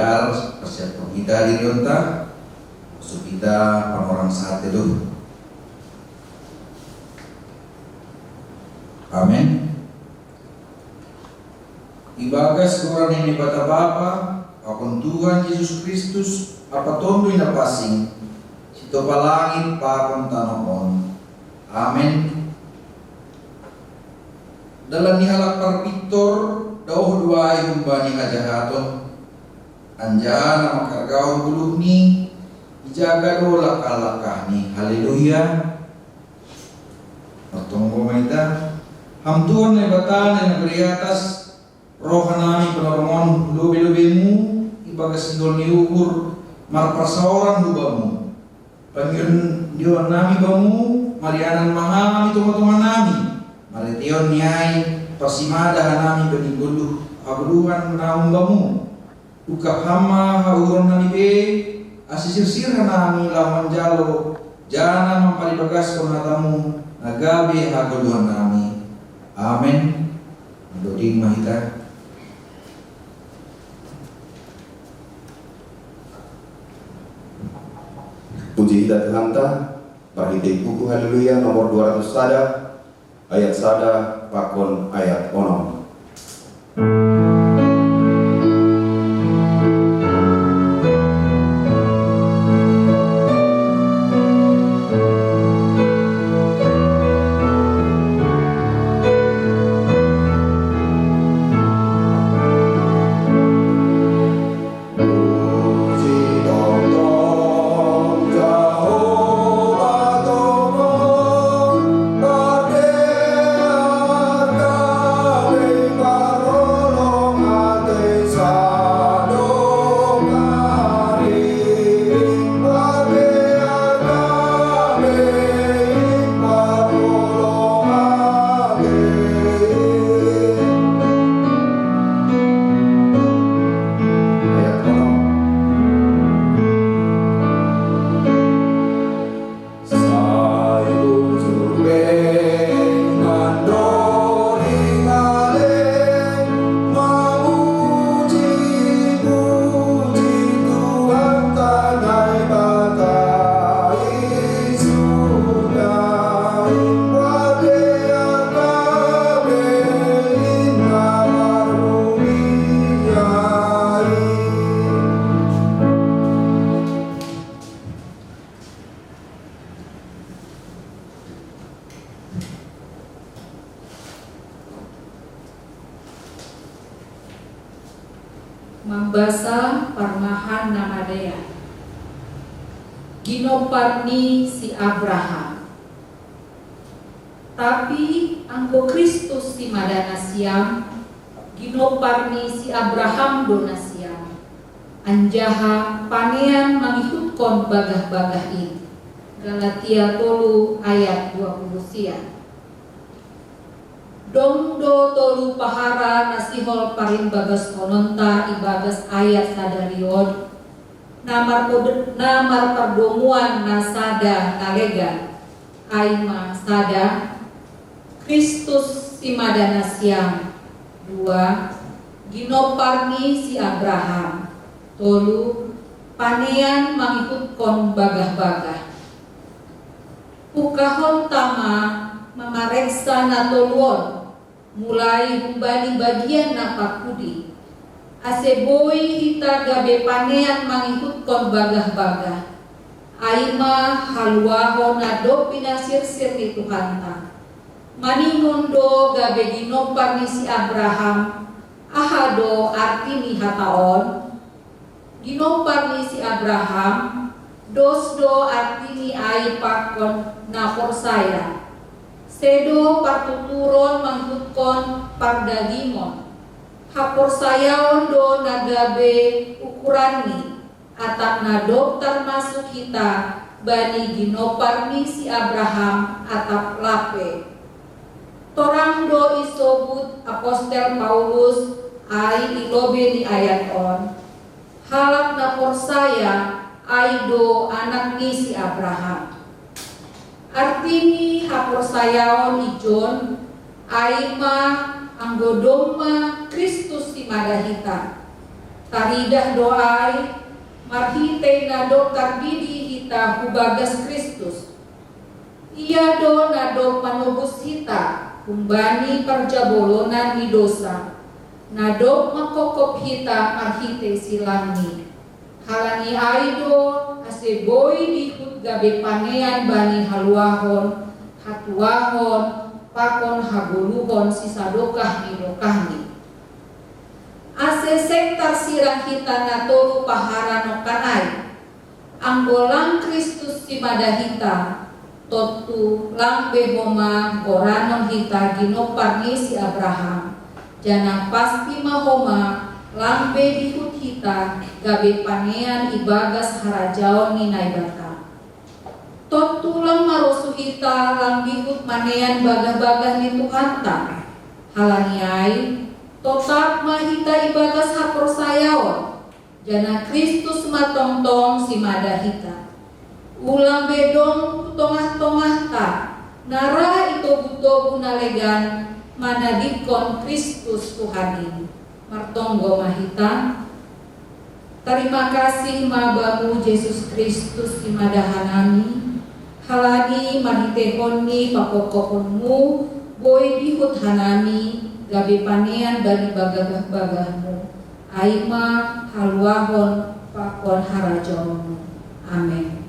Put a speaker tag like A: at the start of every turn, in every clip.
A: biar persiapkan kita di onta masuk kita orang saat itu. Amin. Ibagas Quran ini bata Bapa, akon Tuhan Yesus Kristus, apa tondo ina pasing, sito palangit pakon tanomon. Amin. Dalam nihalak parpitor, dauh dua ayun bani kajahaton, anjana makargaon buluh ni, ijaga dolak alakah ni, haleluya. Pertonggo maita. Hamtuan na batan na nagri atas roha nami penormon lubi-lubimu ibagas indol ni ukur marpasaoran hubamu Panginoon Diyon nami bamu marianan mahami tunga-tunga nami maritiyon niyay pasimada nami beniguluh abuluhan naung bamu ukap hama hauron nami be asisir-sir nami lawan jalo jana mampalibagas konatamu nagabe haguluhan nami. Amin. Doding mahita.
B: Puji kita Tuhan ta, bagi buku haleluya nomor 200 sada, ayat sada pakon ayat onom.
C: Mambasa parmahan namadaya ginoparni si Abraham tapi anggo Kristus si madana siam ginoparni si Abraham dona siam anjaha panean mangikutkon bagah-bagah ini Galatia 3 ayat 20 siam Dongdo tolu pahara nasihol parin bagas kononta ibagas ayat sadarion namar perdomuan nasada nalega aima sada Kristus si madana siam 2 ginoparni si Abraham tolu panean mangikutkon bagah-bagah ukahon tama mamareksa na toluon mulai humbani bagian napakudi aseboy hita gabe panean mangikutkon bagah-bagah aima halwaho na do pinasirsir ni Tuhanta manimondo gabe ginopar ni si Abraham ahado arti ni hataon ginopar ni si Abraham dosdo arti ni ay pakon na forsaya sedo patuturon mangkutkon pagdagimon hapor sayaon do nagabe ukurani atap na dokter masuk kita bani ginoparni si Abraham atap lape torang do isobut apostel Paulus ay ilobe ni ayat on halak na porsaya ay do anak ni si Abraham artini haporsayaon ijon aima anggodoma Kristus si madahita taridah doai marhite nado tarbidi hita hubagas Kristus. Ia do nado panubus hita humbani parjabolonan di dosa. Nado makokop hita marhite silangi. Halani aido aseboi dihut gabe panean bani haluahon hatuahon pakon habuluhon sisadokah nidokahni. Ase sektar sirah kita natoru paharano kanai. Anggolang Kristus si madahita totu lambe homa goranon hita ginoparni si Abraham. Jana pasti mahoma lambe dihut hita gabe panean ibagas harajaon ni naibata. Totulang marosu hita lambihut manean bagah-bagah ni Tuhanta. Halaniai tetap mahita ibagas haporsayaon. Jana Kristus matongtong si madahita. Ulang bedong tongah-tongah ta. Nara ito buto bunalegan manadikon Kristus Tuhanin. Martonggo mahita. Terima kasih mabamu Yesus Kristus si madahanami. Halani mahitehoni pakokoponmu boy dihut hanami gabe panean bagi bagah-bagahmu. Aima haluahon pakon harajonmu. Amin.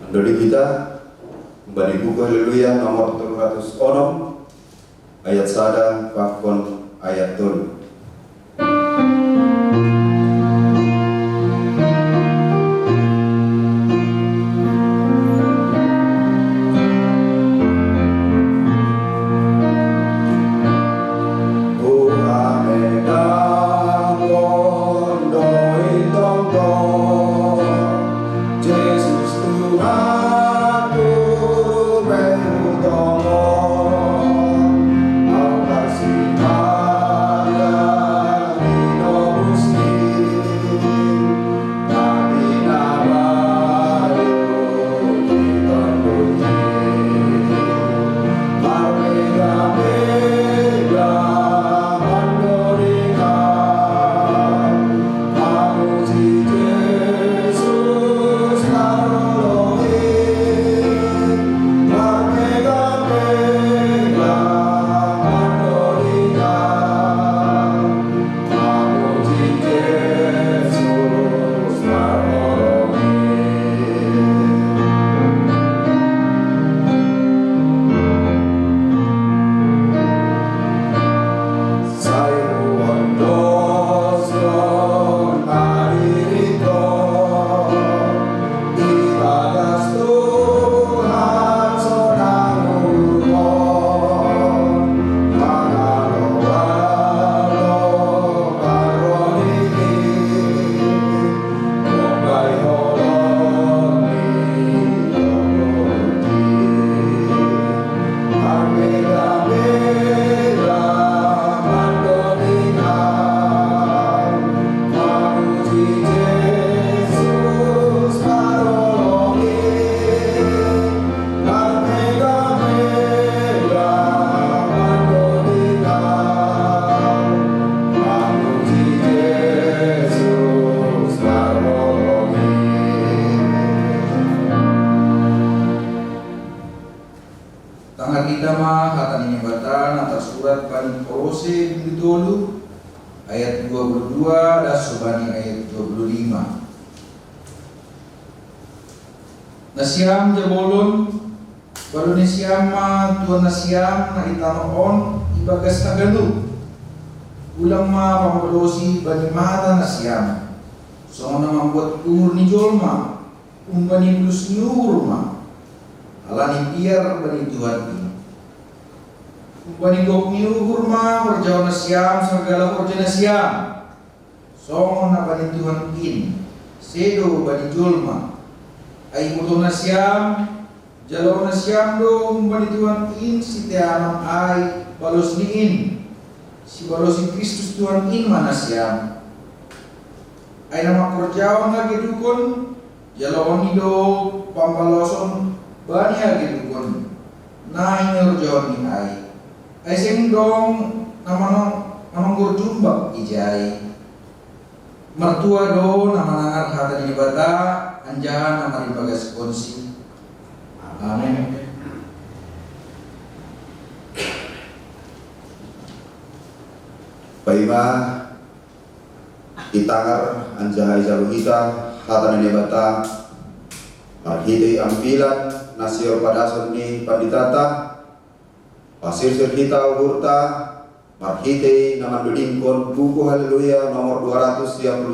B: Dodi kita kembali buku Haleluya nomor 306 ayat sada pakon ayat 3. Ayat 22 dan subani ayat 25. Nasiam jabolon baru nasiam tuan nasiam na itanoon ibagas tagalu ulang pamalosi bani mata nasiam so na membuat ur ni jolma umbani plus nyurma alani biar bani Tuhan ini bani gok niu hurma berjauh nasiam segala berjauh nasiam songon na bani Tuhan in sedo bani julma ay muto nasiam jalo nasiam do bani Tuhan in sitianam ay balos niin
A: si balosi Kristus Tuhan in mana siam. Ay nama korjawan nga gidukon, jalawang ido pambaloson bani nga gidukon. Na inurjawan ni ay sing dong namanong gurjumbak ijay. Mertua do namanangar hata di bata, anjahan nama ribagas konsi. Amin.
D: Baima itangar anjahai jalu kita hata nene bata marhide ampilan nasir pada sunni panditata pasir sir kita urta marhide naman dudingkon buku haleluya nomor 230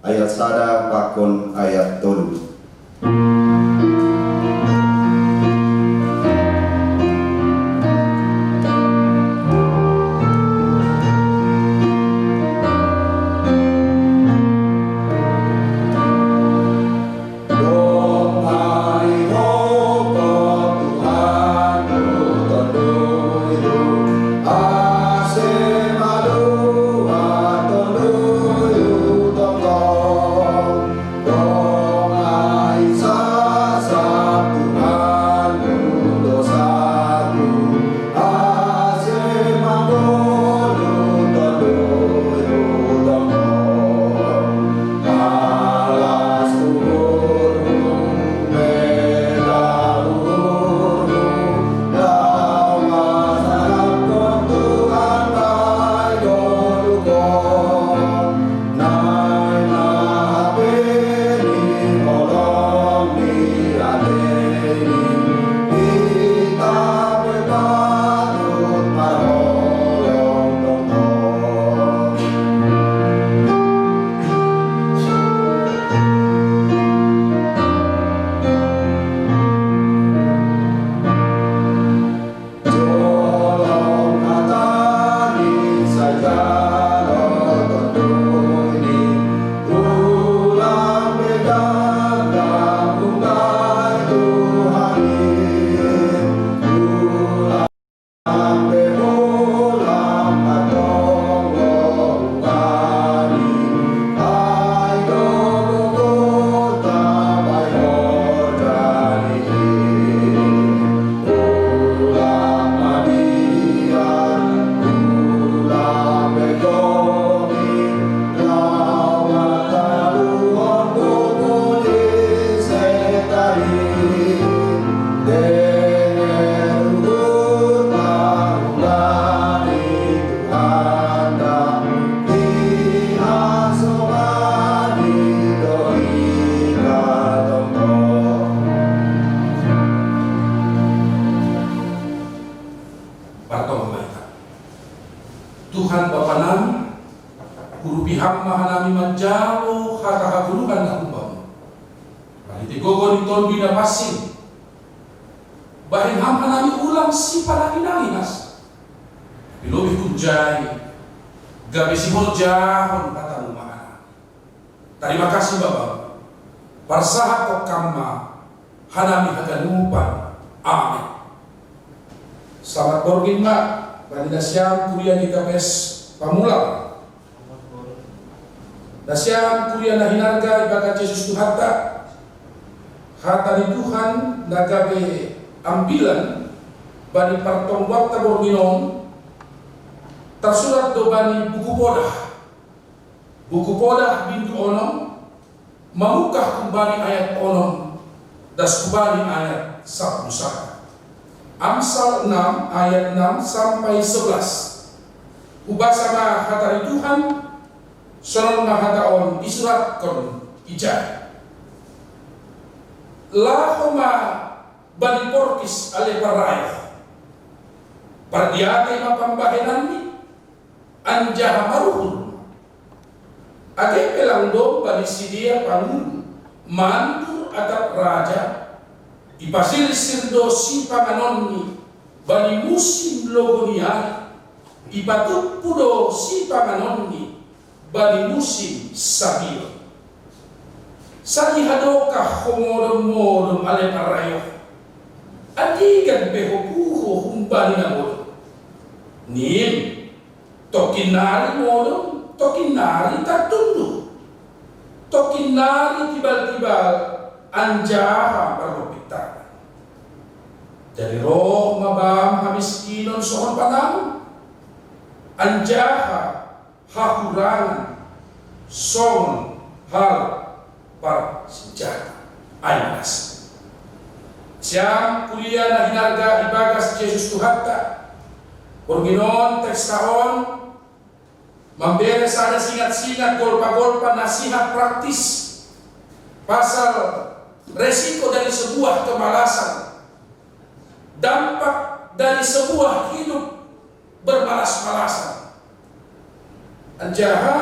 D: ayat sada pakon ayat 3.
E: Tuhan Bapa nami, guru pihak mahanami manjalo hata hagulukan na kumbang. Baliti gogo ni tolbi na pasing. Bahin ham hanami ulang si palagi nanginas. Pilobi kunjay, gabi si horjahon kata rumah. Terima kasih Bapak. Parsahat kok kama hanami haganupan. Amin. Selamat borgin Mbak. Balida siang kuliah di KPS Pamulang. Dasyang kuliah na hinarga ibagat Yesus Tuhata. Hata di Tuhan nagabe ambilan bani partong wakta borginon tersurat do bani buku podah. Buku podah bintu onom memukah kembali ayat onom das kembali ayat 11. Amsal 6 ayat 6 sampai 11. Ubasama hatari Tuhan sonon mahataon isurat kon ijah. Lahoma bani porkis ale paraya. Pardiate mapambahenanmi anjaha maruhun. Ade pelang do bani sidia pangun mantur atap raja. Ipasir sirdo si panganonni bani musim logoniari. Ipatupudo si panganonni bani musim sabio. Sani hadokah homodom-modom ale parayo. Adigan peho puho humbani na modo. Nim Tokinari modong, tokinari tertunduk. Tokinari tibal-tibal anjaha berlopita. Dari roh mabam hamiskinon sohon panam. Anjaha hakurangan sohon hal par senjata. Ainas. Siang kuliah na hinarga ibagas Jesus Tuhatta. Porginon teks tahun memberes ada singkat-singkat golpa-golpa nasihat praktis pasal resiko dari sebuah kemalasan, dampak dari sebuah hidup bermalas-malasan. Anjaha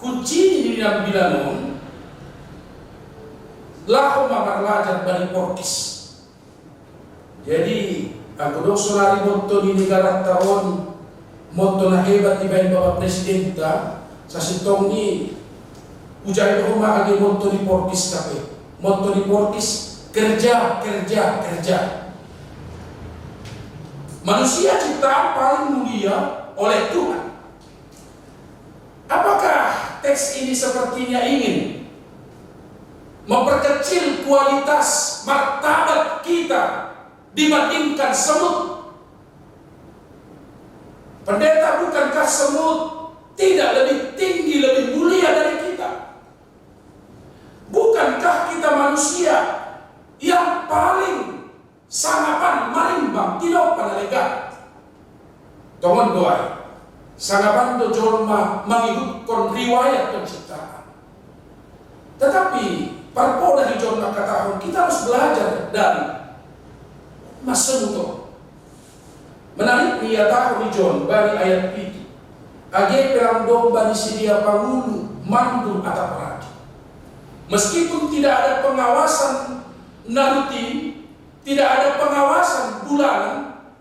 E: kunci di dalam bilangun lahu mamarlajar bani porkis. Jadi aku dong solari motto di negara tahun motto na hebat ibain Bapak Presiden ta sa sitong ni ujay do agi motto di porkis kape. Motto di porkis kerja. Manusia ciptaan paling mulia oleh Tuhan. Apakah teks ini sepertinya ingin memperkecil kualitas martabat kita dibandingkan semut? Pendeta, bukankah semut tidak lebih tinggi, lebih mulia dari kita? Bukankah kita manusia yang paling sangapan marimbang tidak panalega? Tongon doai sangapan do jolma mengikutkan riwayat penciptaan. Tetapi parpoda di jolma kata kita harus belajar dari Masenuto. Menarik dia tahu di John bari ayat itu. Age perang domba di sedia pangulu mandul atap ragi. Meskipun tidak ada pengawasan rutin, tidak ada pengawasan bulanan,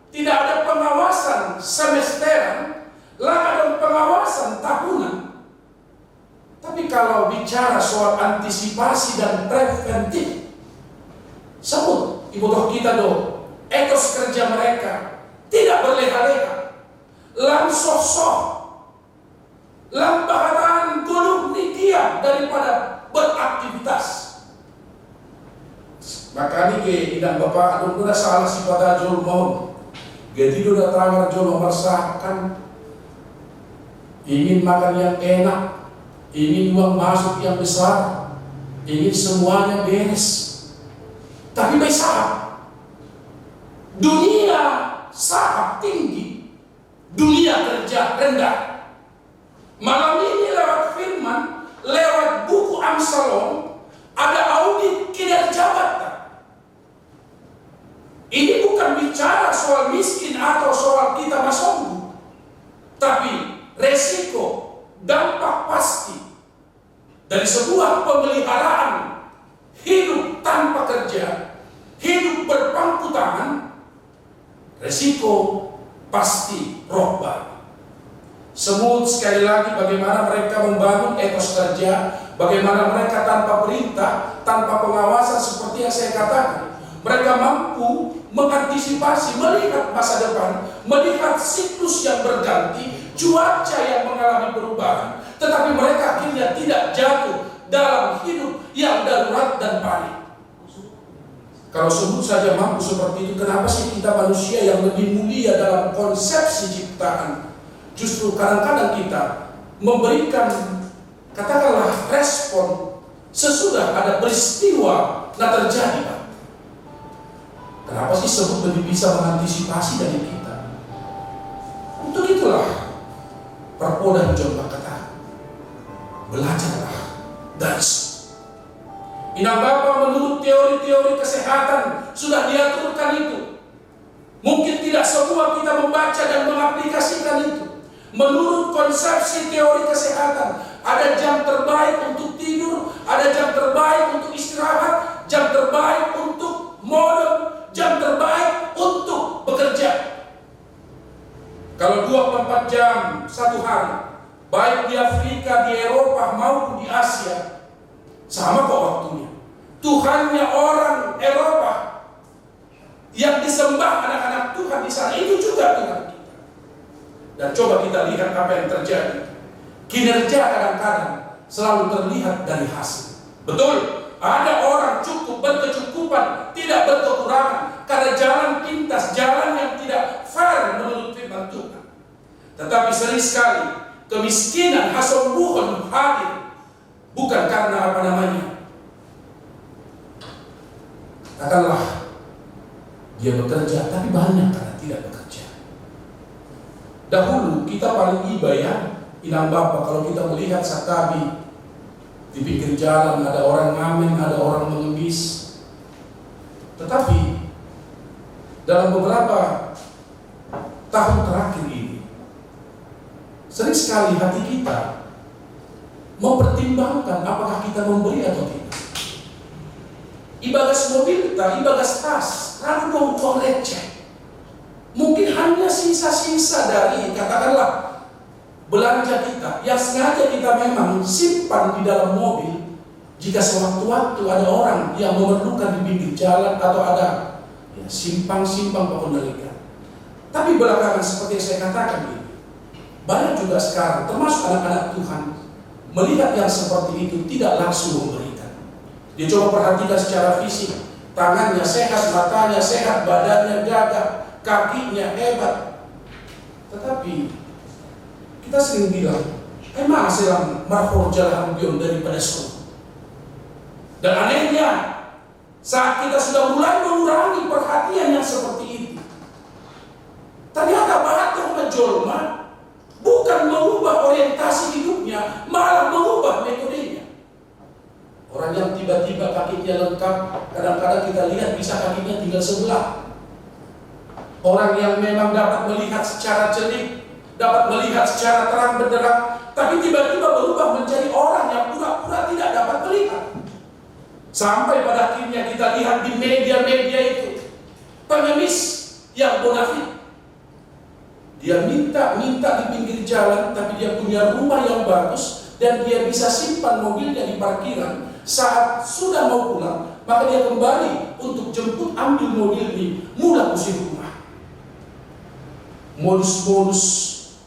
E: tidak ada pengawasan semesteran, lah ada pengawasan tahunan. Tapi kalau bicara soal antisipasi dan preventif, sebut ibu toh kita do etos kerja mereka tidak berleha-leha, langsung lambahan gulung nikia daripada beraktivitas. Maka ini ke indah bapak, adun kuda salah si pada jol mau, jadi udah tawar jol meresahkan, ingin makan yang enak, ingin uang masuk yang besar, ingin semuanya beres, tapi besar. Dunia sangat tinggi, dunia kerja rendah. Malam ini lewat firman, lewat buku Amsalom, ada audit kinerja jabatan. Ini bukan bicara soal miskin atau soal kita masonggu, tapi resiko, dampak pasti dari sebuah pemeliharaan hidup tanpa kerja, hidup berpangku tangan. Resiko pasti rohbah. Semut sekali lagi bagaimana mereka membangun etos kerja, bagaimana mereka tanpa perintah, tanpa pengawasan seperti yang saya katakan, mereka mampu mengantisipasi, melihat masa depan, melihat siklus yang berganti, cuaca yang mengalami perubahan, tetapi mereka akhirnya tidak jatuh dalam hidup yang darurat dan panik. Kalau semut saja mampu seperti itu, kenapa sih kita manusia yang lebih mulia dalam konsepsi ciptaan? Justru kadang-kadang kita memberikan, katakanlah, respon sesudah ada peristiwa yang terjadi. Kenapa sih semut lebih bisa mengantisipasi dari kita? Untuk itulah perpodan John kata, belajarlah dari Inang Bapa menurut teori-teori kesehatan sudah diaturkan itu. Mungkin tidak semua kita membaca dan mengaplikasikan itu. Menurut konsepsi teori kesehatan, ada jam terbaik untuk tidur, ada jam terbaik untuk istirahat, jam terbaik untuk modal, jam terbaik untuk bekerja. Kalau 24 jam satu hari, baik di Afrika, di Eropa maupun di Asia, sama kok waktunya. Tuhannya orang Eropa yang disembah anak-anak Tuhan di sana itu juga Tuhan kita. Dan coba kita lihat apa yang terjadi. Kinerja kadang-kadang selalu terlihat dari hasil. Betul, ada orang cukup, berkecukupan, tidak berkekurangan karena jalan pintas, jalan yang tidak fair menurut firman Tuhan. Tetapi sering sekali kemiskinan hasol bukan hadir bukan karena apa namanya, katakanlah dia bekerja, tapi banyak karena tidak bekerja. Dahulu kita paling iba ya, inang Bapa, kalau kita melihat sakabi di pinggir jalan ada orang ngamen, ada orang mengemis. Tetapi dalam beberapa tahun terakhir ini, sering sekali hati kita mempertimbangkan apakah kita memberi atau tidak. Ibagas mobil kita, ibagas tas, lalu uang receh. Mungkin hanya sisa-sisa dari katakanlah belanja kita yang sengaja kita memang simpan di dalam mobil. Jika sewaktu-waktu ada orang yang memerlukan di pinggir jalan atau ada ya, simpang-simpang pengendalian. Tapi belakangan seperti yang saya katakan ini, banyak juga sekarang termasuk anak-anak Tuhan melihat yang seperti itu tidak langsung memberikan. Dia coba perhatikan secara fisik, tangannya sehat, matanya sehat, badannya gagah, kakinya hebat. Tetapi kita sering bilang, emang hasil marhor jalan bion daripada surga. Dan anehnya, saat kita sudah mulai mengurangi perhatian yang seperti itu, ternyata Bahatur menjolma bukan mengubah orientasi hidupnya, malah mengubah metodenya. Orang yang tiba-tiba kakinya lengkap, kadang-kadang kita lihat bisa kakinya tinggal sebelah. Orang yang memang dapat melihat secara jernih, dapat melihat secara terang benderang, tapi tiba-tiba berubah menjadi orang yang pura-pura tidak dapat melihat. Sampai pada akhirnya kita lihat di media-media itu, pengemis yang bonafit. Dia minta di pinggir jalan, tapi dia punya rumah yang bagus, dan dia bisa simpan mobilnya di parkiran. Saat sudah mau pulang, maka dia kembali untuk jemput ambil mobil ini, mulai usir rumah. Modus-modus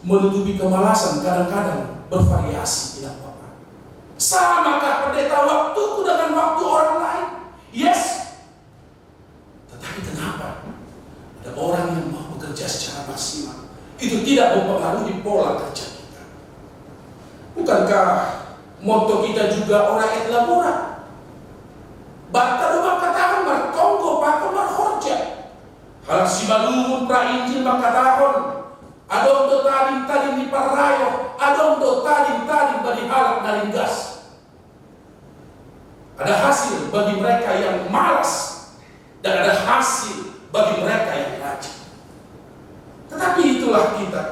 E: menutupi kemalasan kadang-kadang bervariasi, tidak apa-apa. Samakah pendeta waktuku dengan waktu orang lain? Yes. Tetapi kenapa ada orang yang mau bekerja secara maksimal? Itu tidak mempengaruhi pola kerja kita. Bukankah motto kita juga orang et labora? Bata rumah katakan martonggo pakon marhorja. Halang si malumun pra-injil makatahon. Adong do talim-talim di parayo, adong do talim-talim bagi halak naringgas. Ada hasil bagi mereka yang malas, dan ada hasil bagi mereka yang rajin. Tetapi itulah kita,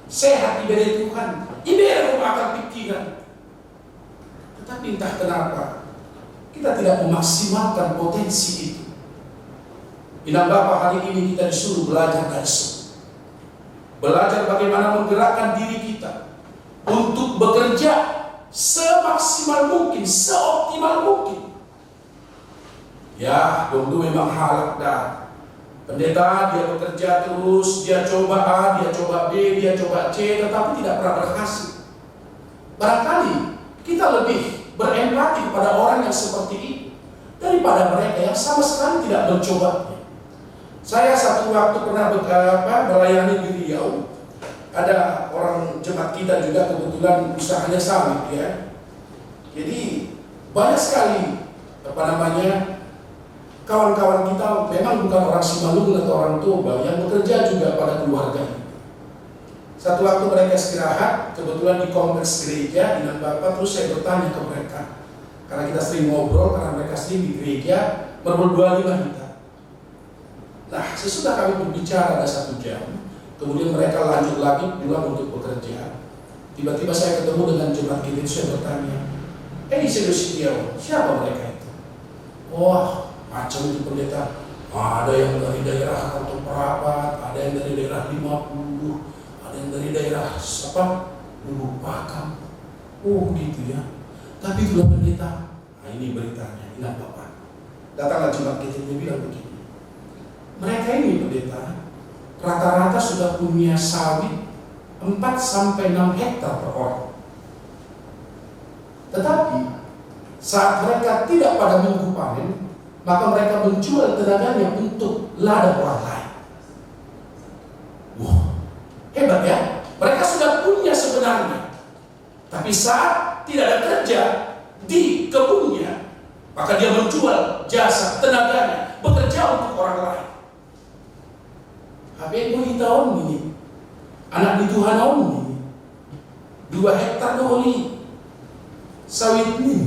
E: sehat diberi Tuhan, diberi akal pikiran. Tetapi entah kenapa kita tidak memaksimalkan potensi itu. Inang Bapa, hari ini kita disuruh belajar dari semua. Belajar bagaimana menggerakkan diri kita untuk bekerja semaksimal mungkin, seoptimal mungkin. Ya, dulu memang halak dah. Pendeta dia bekerja terus, dia coba A, dia coba B, dia coba C, tetapi tidak pernah berhasil. Barangkali kita lebih berempati kepada orang yang seperti ini daripada mereka yang sama sekali tidak mencoba. Saya satu waktu pernah melayani di Riau. Ada orang jemaat kita juga kebetulan usahanya sawit ya. Jadi banyak sekali kawan-kawan kita memang bukan orang Simalungun atau orang Toba yang bekerja juga pada keluarga. Satu waktu mereka istirahat, kebetulan di kompleks gereja dengan Bapak, terus saya bertanya ke mereka, karena kita sering ngobrol, karena mereka sering di gereja berdua kita. Nah, sesudah kami berbicara ada 1 jam, kemudian mereka lanjut lagi pulang untuk bekerja. Tiba-tiba saya ketemu dengan jemaat kita, saya bertanya, siapa mereka itu? Wah, macam itu pendeta. Ada yang dari daerah Kantor Perapat, ada yang dari daerah 50, ada yang dari daerah Lubuk Pakam. Oh gitu ya. Tapi itulah pendeta. Nah ini beritanya, ingat Bapak. Datanglah jemaat kita, dia bilang begini. Mereka ini pendeta rata-rata sudah punya sawit 4 sampai 6 hektar per orang. Tetapi saat mereka tidak pada minggu panen, maka mereka menjual tenaganya untuk ladang orang lain. Wah, hebat ya. Mereka sudah punya sebenarnya, tapi saat tidak ada kerja di kebunnya, maka dia menjual jasa tenaganya, bekerja untuk orang lain. Habis itu tahun ini, anak di Tuhan ini, 2 hektar doli sawit ini,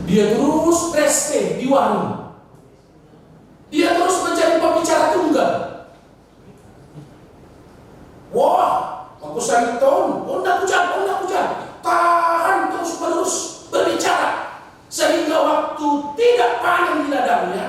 E: dia terus preste di warung, dia terus menjadi pembicara tunggal. Wah, aku sawit tahun, ondak hujan, tahan terus menerus berbicara, sehingga waktu tidak panen di ladangnya,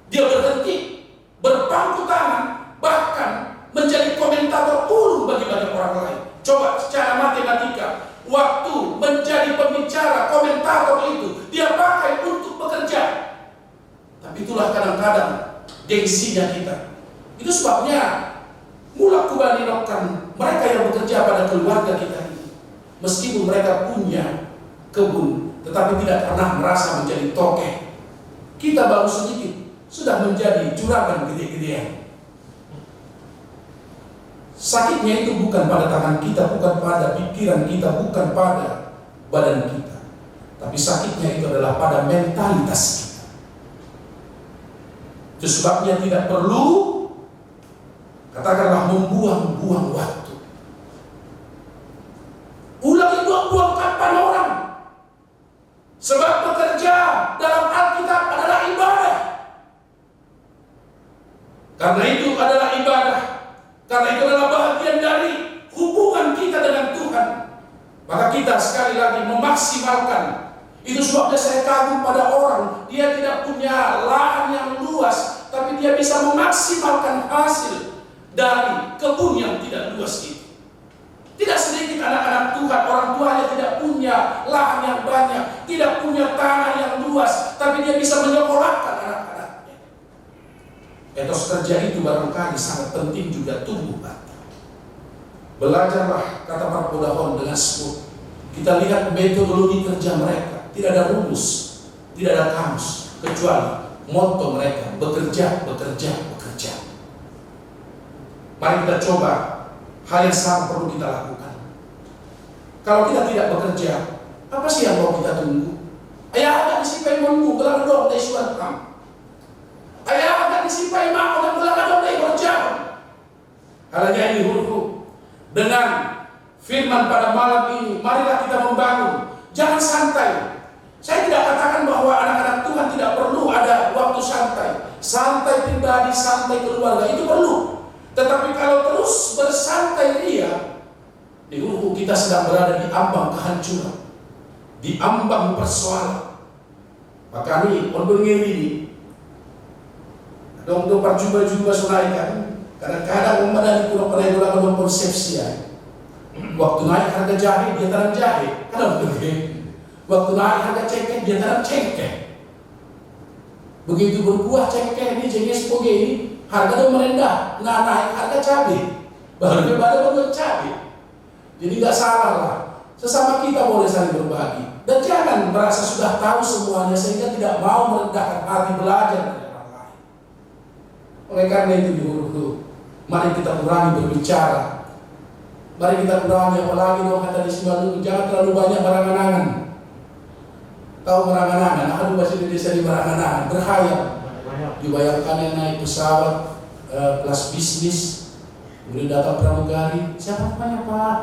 E: dia berhenti, berpangku tangan, bahkan menjadi komentator ulung bagi banyak orang lain. Coba secara matematika, waktu menjadi pembicara, komentator itu dia pakai untuk bekerja. Tapi itulah kadang-kadang gengsinya kita. Itu sebabnya mulak kubaninokkan mereka yang bekerja pada keluarga kita ini. Meskipun mereka punya kebun, tetapi tidak pernah merasa menjadi tokeh. Kita baru sedikit sudah menjadi juragan gede-gedean. Sakitnya itu bukan pada tangan kita, bukan pada pikiran kita, bukan pada badan kita, tapi sakitnya itu adalah pada mentalitas kita. Itu sebabnya tidak perlu, katakanlah, membuang-buang waktu. Ulangi buang-buang kapan orang. Sebab bekerja dalam Alkitab adalah ibadah. Karena itu adalah ibadah. Karena itu adalah bagian dari hubungan kita dengan Tuhan. Maka kita sekali lagi memaksimalkan. Itu sebabnya saya kagum pada orang, dia tidak punya lahan yang luas, tapi dia bisa memaksimalkan hasil dari kebun yang tidak luas itu. Tidak sedikit anak-anak Tuhan, orang tuanya tidak punya lahan yang banyak, tidak punya tanah yang luas, tapi dia bisa menyekolahkan anak-anaknya. Etos kerja itu barangkali sangat penting juga tumbuh batang. Belajarlah, kata Pak Podahon dengan smooth. Kita lihat metodologi kerja mereka, tidak ada rumus, tidak ada kamus, kecuali motto mereka, bekerja, bekerja, bekerja. Mari kita coba hal yang sama perlu kita lakukan. Kalau kita tidak bekerja, apa sih yang mau kita tunggu? Ayah agak disipai menunggu, gelang dong dari suat kam. Ayah agak disipai mau dan gelang dong dari berjauh. Halanya ini huruf dengan firman pada malam ini, marilah kita membangun. Jangan santai. Saya tidak katakan bahwa anak-anak Tuhan tidak perlu ada waktu santai. Santai pribadi, santai keluarga, itu perlu. Tetapi kalau terus bersantai ria, di hulu kita sedang berada di ambang kehancuran, di ambang persoalan. Maka ini orang ini, dong percuma-cuma sunaikan. Kadang-kadang umat dari pulau-pulau yang konsepsi ya. Waktu naik harga jahe, dia tanam jahe. Kalau begitu, waktu naik harga cengkeh, dia tanam cengkeh. Begitu berbuah cengkeh ini, jenis poge ini, harga itu merendah, nggak naik harga cabai. Baru pada berbuat cabai. Jadi nggak salah lah. Sesama kita boleh saling berbagi. Dan jangan merasa sudah tahu semuanya sehingga tidak mau merendahkan hati belajar dari orang lain. Oleh karena itu dulu, mari kita kurangi berbicara. Mari kita kurangi, apalagi dong kata di Simalungun, jangan terlalu banyak barangan-angan. Tahu barangan-angan? Aduh bahasa Indonesia di barangan-angan, berhayal. Dibayangkan yang naik pesawat kelas bisnis, kemudian datang pramugari, siapa namanya Pak?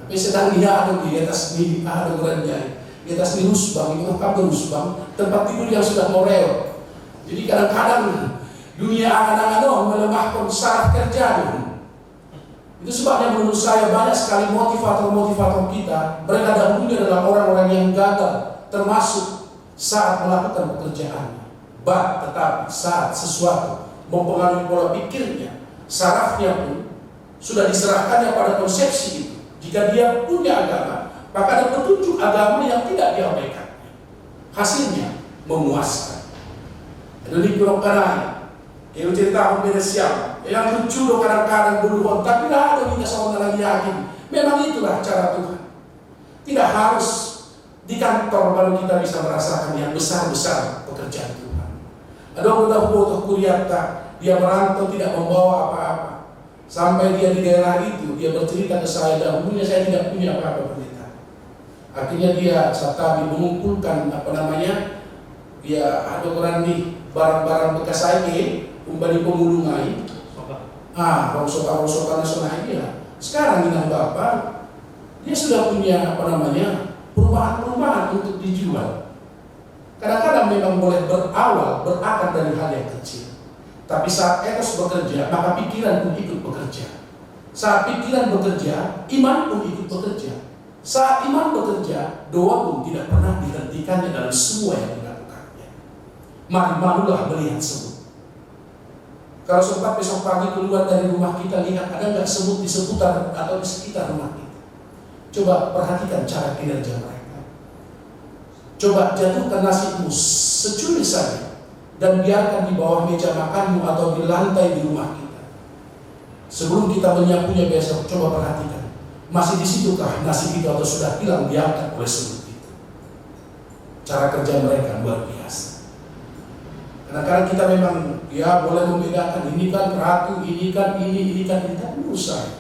E: Tapi sedang dia ada di atas ini, ada kerennya. Di atas ini rusbang, itu kabel rusbang, tempat tidur yang sudah morel. Jadi kadang-kadang dunia angan-angan melemahkan syarat kerja. Itu sebabnya menurut saya banyak sekali motivator-motivator kita, mereka dahulunya adalah orang-orang yang gagal, termasuk saat melakukan pekerjaannya. Tetapi saat sesuatu mempengaruhi pola pikirnya, sarafnya pun sudah diserahkannya pada konsepsi itu. Jika dia punya agama, maka ada petunjuk agama yang tidak diabaikan. Hasilnya memuaskan. Jadi kurang karena, cerita beda siapa? Yang lucu dong kadang-kadang dulu, tapi tidak ada kita seorang lagi yakin. Memang itulah cara Tuhan. Tidak harus di kantor baru kita bisa merasakan yang besar-besar pekerjaan Tuhan. Ada orang butuh kuliah, dia merantau tidak membawa apa-apa. Sampai dia di daerah itu, dia bercerita ke saya, dahulunya saya tidak punya apa-apa pendeta. Akhirnya dia Satabi mengumpulkan dia ada orang nih barang-barang bekas saya, umpani pemulungai. Rongsokan nasional dia. Sekarang dengan Bapak, dia sudah punya perumahan-perumahan untuk dijual. Kadang-kadang memang boleh berakar dari hal yang kecil. Tapi saat etos bekerja, maka pikiran pun ikut bekerja. Saat pikiran bekerja, iman pun ikut bekerja. Saat iman bekerja, doa pun tidak pernah dihentikannya dalam semua yang dilakukannya. Malu-malulah melihat semut. Kalau sempat besok pagi keluar dari rumah kita, lihat ada nggak semut di seputar atau di sekitar rumah kita. Coba perhatikan cara kinerja mereka. Coba jatuhkan nasibmu securi saja dan biarkan di bawah meja makanmu atau di lantai di rumah kita. Sebelum kita menyapunya besok, coba perhatikan. Masih di situkah nasib itu atau sudah hilang diangkat oleh semut itu? Cara kerja mereka luar biasa. Kadang-kadang kita memang boleh membedakan ini kan ratu, ini kan ini kan usai.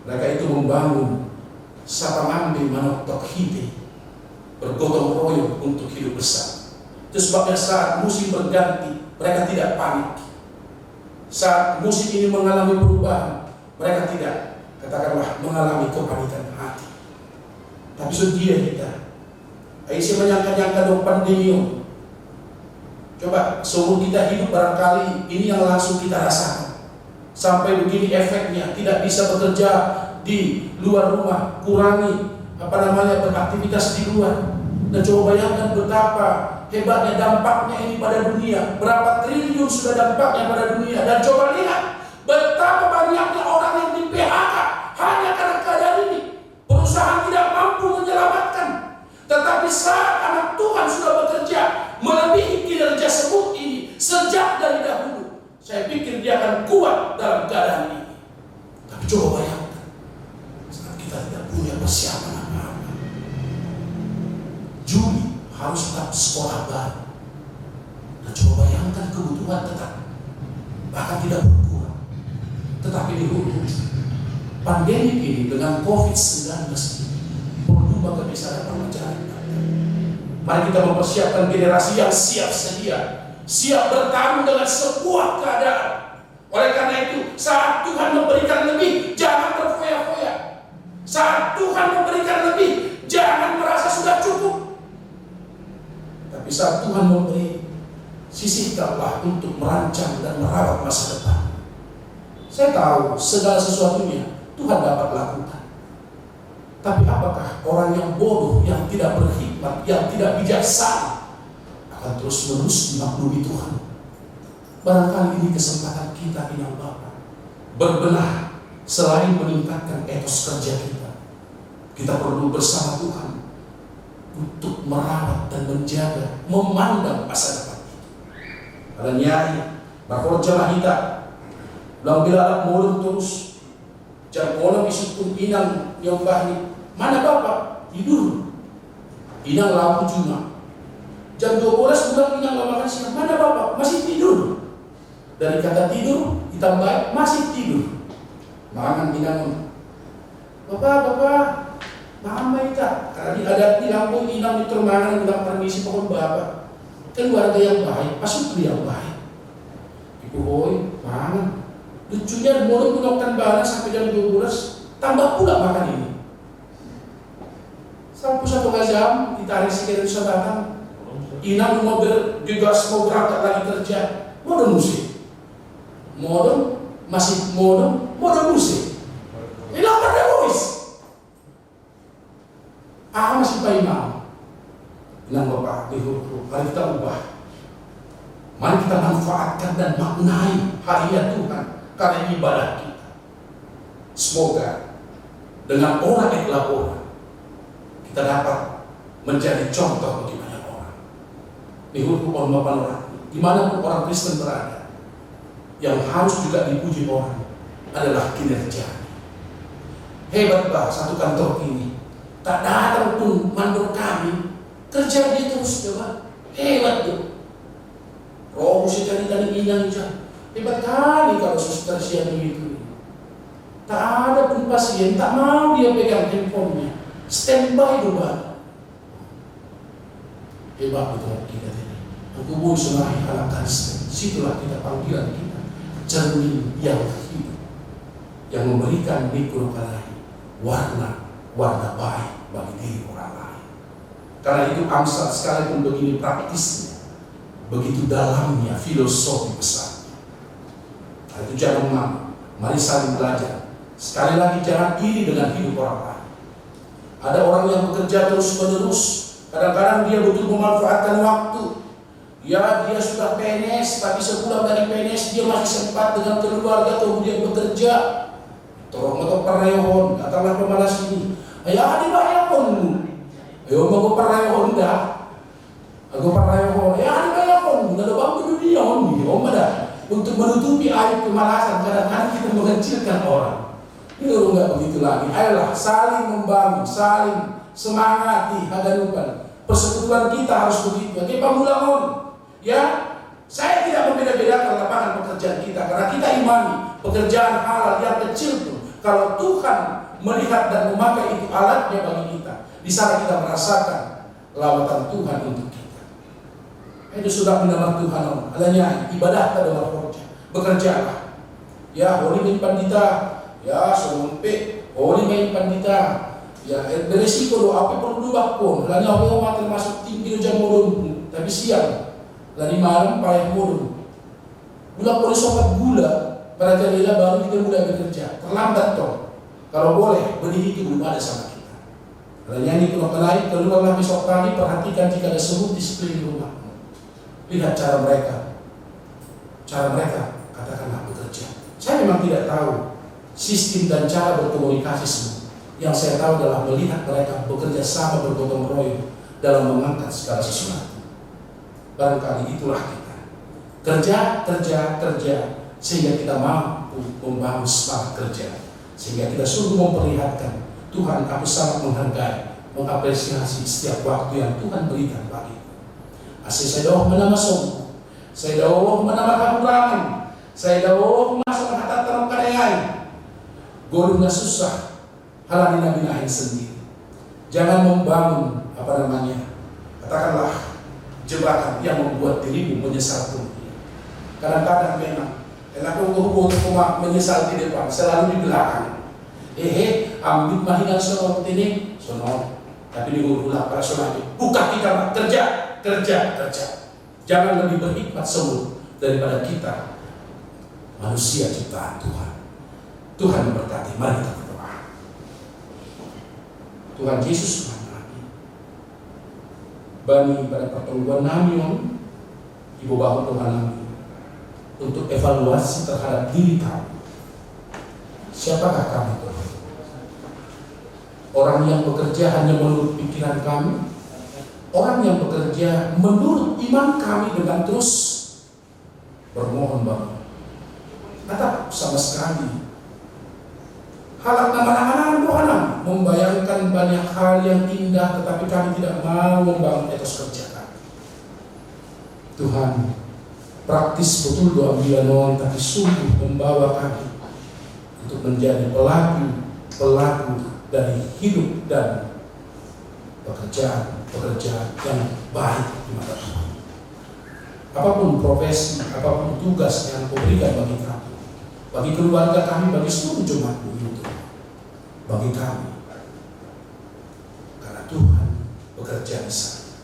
E: Mereka itu membangun sapangambe manok hide, bergotong royong untuk hidup bersama. Itu sebabnya saat musim berganti, mereka tidak panik. Saat musim ini mengalami perubahan, mereka tidak, katakanlah, mengalami kepanikan hati. Tapi sedia kita. Aisyah menyangka-nyangka dong pandemi. Coba seumur kita hidup barangkali ini yang langsung kita rasakan. Sampai begini efeknya, tidak bisa bekerja di luar rumah, kurangi beraktivitas di luar. Dan coba bayangkan betapa hebatnya dampaknya ini pada dunia. Berapa triliun sudah dampaknya pada dunia. Dan coba lihat betapa banyaknya orang yang di PHK hanya karena keadaan ini. Perusahaan tidak mampu menyelamatkan. Tetapi saat anak Tuhan sudah bekerja melebihi kinerja semut ini sejak dari dahulu, saya pikir dia akan kuat dalam keadaan ini. Tapi coba bayangkan saat kita tidak punya persiapan apa-apa. Juli harus tetap sekolah baru. Dan coba bayangkan kebutuhan tetap, bahkan tidak berkurang. Tetapi di hulu pandemi ini dengan COVID-19 ini perlu bangga bisa dapat mencari. Mari kita mempersiapkan generasi yang siap sedia, siap bertarung dengan sebuah keadaan. Oleh karena itu, saat Tuhan memberikan lebih, jangan berfoya-foya. Saat Tuhan memberikan lebih, jangan merasa sudah cukup. Tapi saat Tuhan memberi, sisihkanlah untuk merancang dan merawat masa depan. Saya tahu segala sesuatunya Tuhan dapat lakukan. Tapi apakah orang yang bodoh, yang tidak berhikmat, yang tidak bijaksana akan terus-menerus dimaklumi Tuhan? Barangkali ini kesempatan kita yang Bapa berbenah. Selain meningkatkan etos kerja kita perlu bersama Tuhan untuk merawat dan menjaga, memandang masa depan itu. Ada nyari, bahwa jalan kita bilang bila mulung terus jam kolam isu pun inang nyombahni. Mana Bapak? Tidur. Inang lampu cuma. Jam 12 bulan inang gak makan siang. Mana Bapak? Masih tidur. Dari kata tidur ditambah masih tidur. Mangan inang. Bapak, mama kita. Karena ada di lampu inang itu mangan bilang permisi pohon Bapak. Keluarga yang baik, pasti yang baik. Ibu hoi, mangan. Lucunya mulai menokkan barang sampai jam 12, tambah pula makan ini. Sampai 1 jam ditarik sikit susah datang. Inang mobil juga mau berangkat lagi kerja. Modern musik. Modern musik. Inang berdemois. Masih bayi mau. Inang Bapak, mari kita ubah. Mari kita manfaatkan dan maknai hadiah Tuhan karena ibadah kita. Semoga dengan orang itulah orang kita dapat menjadi contoh bagi banyak orang. Di hukum orang dimanapun orang Kristen berada, yang harus juga dipuji orang adalah kinerja. Hebat Pak, satu kantor ini tak datang pun mandor kami, kerja dia terus coba. Hebat tuh. Roh secari tadi inang aja. Hebat kali kalau suster siang begitu. Tak ada pun pasien, tak mau dia pegang handphonenya. Standby doang. Hebat betul kita ini. Aku pun semakin halangkan. Situlah kita panggilan kita. Cermin yang hidup, yang memberikan mikrokalai warna baik bagi diri orang lain. Karena itu Amsal sekalipun begini praktisnya, begitu dalamnya filosofi besar. Karena itu jangan malu, mari saling belajar. Sekali lagi jangan iri dengan hidup orang lain. Ada orang yang bekerja terus menerus, kadang-kadang dia betul memanfaatkan waktu. Ya, dia sudah PNS, tapi sepulang dari PNS dia masih sempat dengan keluarga kemudian bekerja. Tolong atau perayaan, datanglah pemalas ini. Ayah di bayakon, ayo mau perayaan dah. Aku perayaan, ya di bayakon, ada bangku dunia om ada. Untuk menutupi aib kemalasan, kadang-kadang kita mengecilkan orang. Ini enggak begitu lagi. Ayolah saling membangun, saling semangati, hadapan. Persekutuan kita harus begitu. Oke, Pamulangon. Ya, saya tidak membeda-bedakan lapangan pekerjaan kita karena kita imani pekerjaan halal yang kecil pun kalau Tuhan melihat dan memakai itu alatnya bagi kita, di sana kita merasakan lawatan Tuhan untuk kita. Itu sudah mendengar Tuhan. Adanya ibadah pada waktu bekerjalah. Ya, holy main pandita, ya sompe, holy main pandita. Ya, beresiko doa apa perlu doa pun. Lalu apa termasuk tinggi jam modern, tapi siang. Lari malam payah murun. Gula boleh sobat gula pada jadilah baru kita mulai bekerja. Terlambat toh. Kalau boleh benih itu belum ada sama kita. Kalau nyanyi kalau naik keluarlah besok pagi, perhatikan jika ada semut di sekeliling rumah. Lihat cara mereka katakanlah bekerja. Saya memang tidak tahu sistem dan cara berkomunikasi semua. Yang saya tahu adalah melihat mereka bekerja sama bergotong royong dalam mengangkat segala sesuatu. Barangkali itulah kita kerja sehingga kita mampu membangun semangat kerja, sehingga kita sungguh memperlihatkan Tuhan aku sangat menghargai, mengapresiasi setiap waktu yang Tuhan berikan bagi. Asih saya doa menama sombong, saya doa menama kaburangan, saya doa masuk hata tanam kadayai. Golongnya susah, halal binahin sendiri. Jangan membangun katakanlah jebakan yang membuat dirimu menyesal kemudian. Kadang-kadang memang aku menyesal di depan, selalu di belakang. Ambil mahinan sono ini, sono. Tapi di ulah para sono buka kita kerja. Jangan lebih berhikmat semua daripada kita manusia ciptaan Tuhan. Tuhan memberkati. Mari kita berdoa. Tuhan Yesus bani pada pertemuan kami ibu bapak Tuhan kami untuk evaluasi terhadap diri kami. Siapakah kami Tuhan? Orang yang bekerja hanya menurut pikiran kami, orang yang bekerja menurut iman kami dengan terus bermohon Bapa. Atau sama sekali halak nama-nama Tuhan membayangkan banyak hal yang indah, tetapi kami tidak mau membangun etos kerja kami. Tuhan, praktis betul doa bilanon, tapi sungguh membawa kami untuk menjadi pelaku dari hidup dan pekerjaan yang baik di mata Tuhan. Apapun profesi, apapun tugas yang Kau berikan bagi kami, bagi keluarga kami, bagi seluruh jemaat-Mu itu, bagi kami, karena Tuhan bekerja di sana,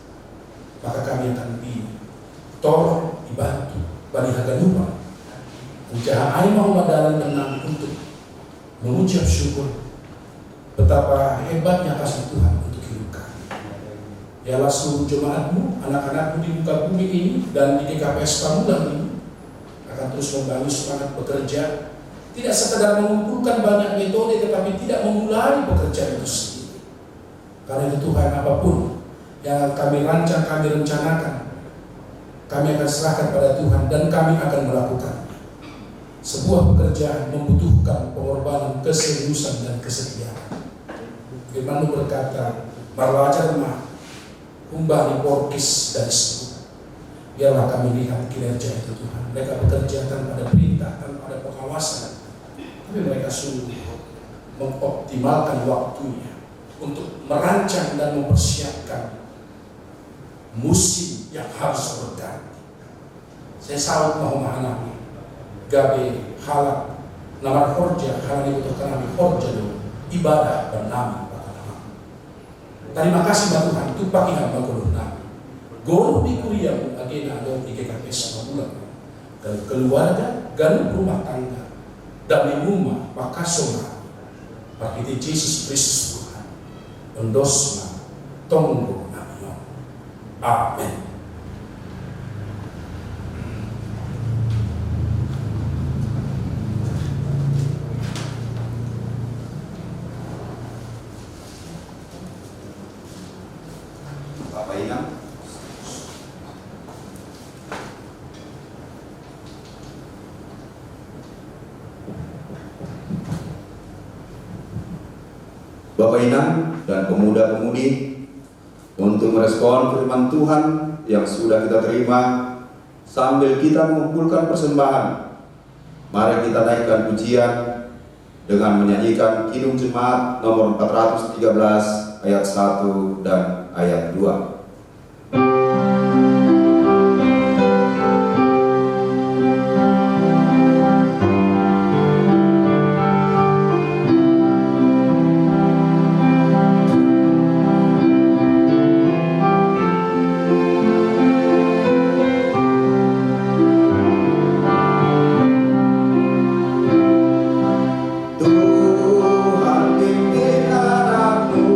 E: maka kami akan ditolong, dibantu, bani haganupa, menjaga air mau madalan menang untuk mengucap syukur betapa hebatnya kasih Tuhan untuk hidup kami. Yalah seluruh jemaat-Mu, anak-anak-Mu di muka bumi ini dan di DKPS Pamulang ini akan terus membangun semangat bekerja. Tidak sekedar mengumpulkan banyak metode, tetapi tidak memulai pekerjaan itu sendiri. Karena itu Tuhan, apapun yang kami rancang, kami rencanakan, kami akan serahkan pada Tuhan dan kami akan melakukan. Sebuah pekerjaan membutuhkan pengorbanan, keseriusan dan kesetiaan. Firman berkata, "Marwajar mah humbani porkis dan seru." Biarlah kami lihat kinerja itu Tuhan. Mereka bekerja tanpa ada perintah, tanpa ada pengawasan, tapi mereka sungguh mengoptimalkan waktunya untuk merancang dan mempersiapkan musim yang harus berganti. Saya saut mahumahanawi gabe halak namar horja halani untuk kami horja do ibadah bernama pakana. Terima kasih Tuhan itu pagi hamba kolonna. Guru di kuliah agena do IKKP sama bulan. Dan keluarga dan rumah tangga dan rumah pakasona. Pakiti Yesus Kristus Tuhan. Endosna tonggo nami. Amin.
D: Bapak Inang. Bapak Inang dan pemuda-pemudi, untuk merespon firman Tuhan yang sudah kita terima sambil kita mengumpulkan persembahan, mari kita naikkan pujian dengan menyanyikan Kidung Jemaat nomor 413 ayat 1 dan ayat 2. Tuhan pimpin anakmu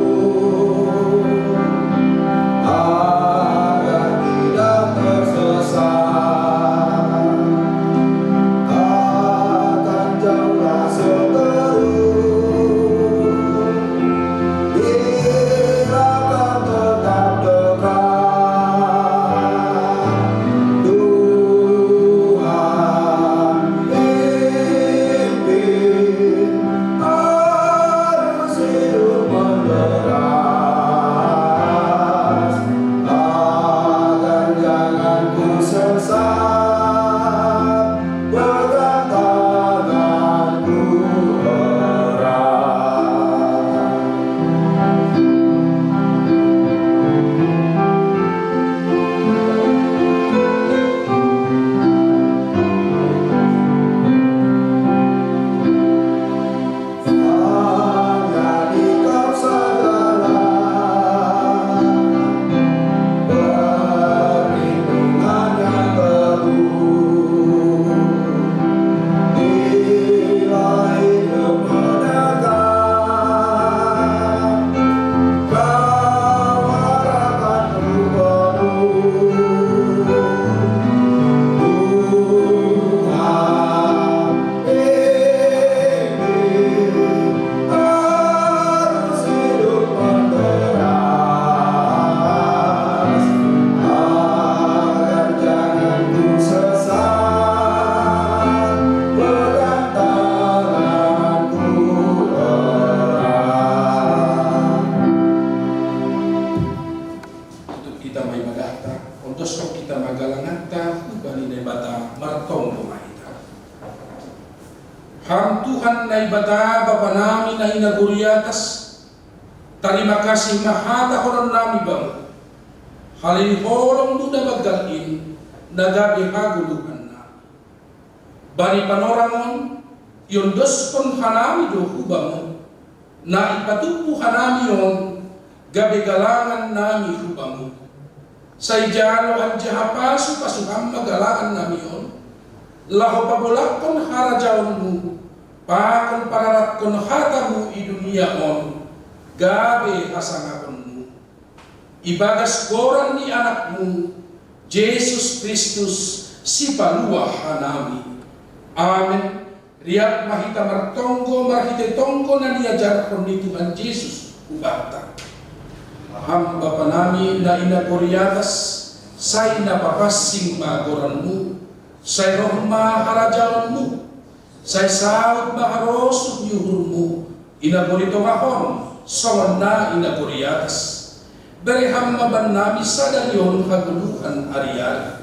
E: Ham Tuhan na ibata Bapa namin na inaguriatas, terima kasih mahata koron nami bang, halin holong duda bagalin, nagabi haguluhan na. Bani panoramon, yon dos kon hanami do hubamo, na ipatupu hanami yon, gabi galangan nami hubamo. Sa ijalo ang jahapasu pasuham magalaan nami yon, laho pabolak kon harajaon mu, pakon pagarat kon hatamu i dunia on, gabe hasangakon mu. Ibagas koran ni anakmu, Yesus Kristus si paluah hanami. Amin. Riat mahita martongko marhite tongko na diajarkon ni Tuhan Yesus ubata. Hamba panami na inagoriatas, say napapasing magoranmu, say rohma harajawanmu, Sa isaot maharos yuhur mo, inagurito ngahon, songon na inaguriatas. Bereham maban nami sa dalyon kaguluhan arial.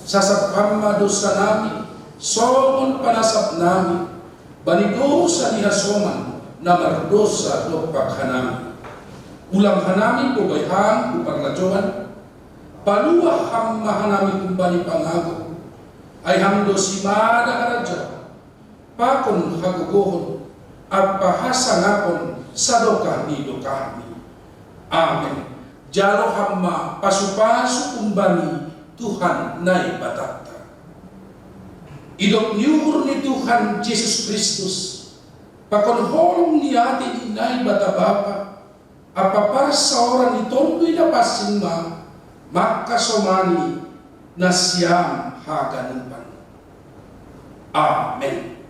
E: Sasapam madosa nami, songon panasap nami, banido sa lihasoman, na mardosa do paghanami. Ulang hanami po bayhan upang radyoan, paluah ham mahanami kumbali pangago, ay hamdo si mada karadya, pakon hagugohon, at pahasangakon sa dokah ni dokah ni. Amen. Jalo hamma pasupasu kumbali Tuhan nai batata. Idok niuhur ni Tuhan Yesus Kristus, pakon holong niati inay batabapa, apapar seorang ditondui dapasin maka somani na siyam haganupan. Amen.